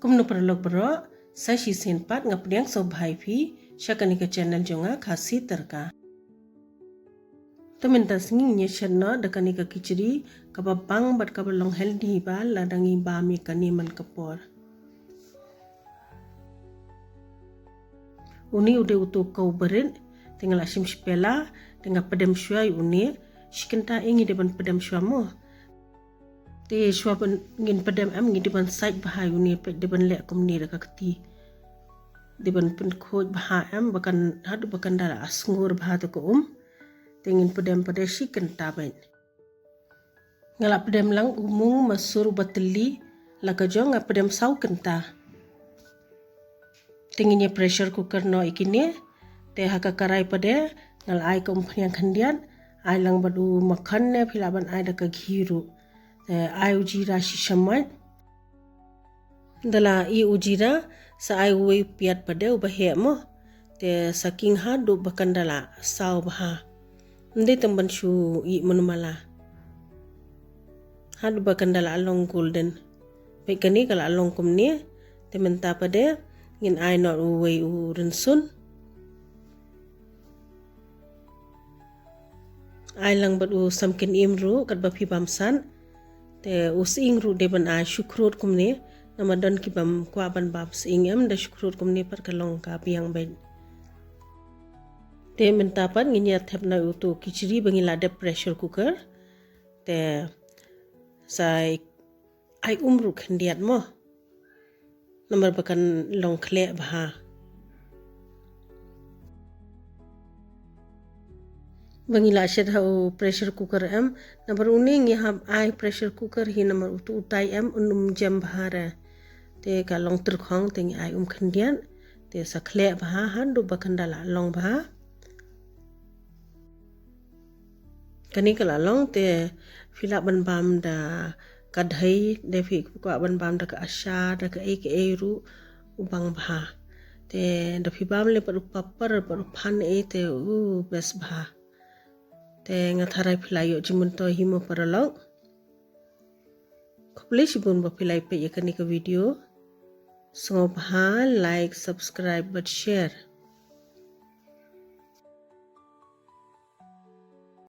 Kumno perlok bro, saya Syeng pat ngapniang so bhai phi, syakani ke channel jonga khasi terka. Temen tasnging nye channel dekani ke kichri, kababang bat kabalong healthy ba ladangi ba mi kani man kapor. Uni udah utuh kau barit, tinggal asim sepela, tinggal pedam syuai uni, shikenta ingi depan pedam syuamu. Te syua ngin pedam am ngi depan side bahai uni pet depan lek kumni dekat keti. Depan pen khoj bahai am bahkan hadu bahkan dara asngur bahai tu ko tingin pedam pada shikenta ben. Ngalap pedam lang Mong Masur tilli, laga jong ngap pedam sau kenta. Tinginnya pressure cooker no ikini, te haka karai pada ngal ai ke Umphniang kandian, ai lang badu makan ne pilaban ai dekat Ghee ru. Te ai Jeera shishamat. Dala i Jeera sa ai uwe Piat pada ubah mo, te saking hadu bahkan dala sau baha. Ndi temban shu i menumala. Hadu bahkan dala along golden. Baik kani kalau along kumni, te menta pada ngin ai not uwe Rynsun. Ai lang badu Sohmynken I'm ru kat bapi bamsan. Te using ru deban ai syukrut kumni nama don kibam kwa ban bab Syeng da syukrut kumni par kalong ka piang ben. Te mentapan nginya thep na utu kichri bangila de pressure cooker. Te sai ai umru khandiat mo. Nomor bakan long khle baha. Bangila shet hau pressure cooker am number uning यहाँ ai pressure cooker hi number utu utai am jam bahara te kalong terkhong tengi ai khandian te sakhle baha handu bakandala long baha kani kala long te fila ban bam da kadhai de fi kwa ban bam da ka asha da ka e ru ubang baha te da fi bam le paru papar paru phan e te bes baha te ngatharai philayo jimunto himo paralong kople sibun ba philai pe yakani ka video so like subscribe but share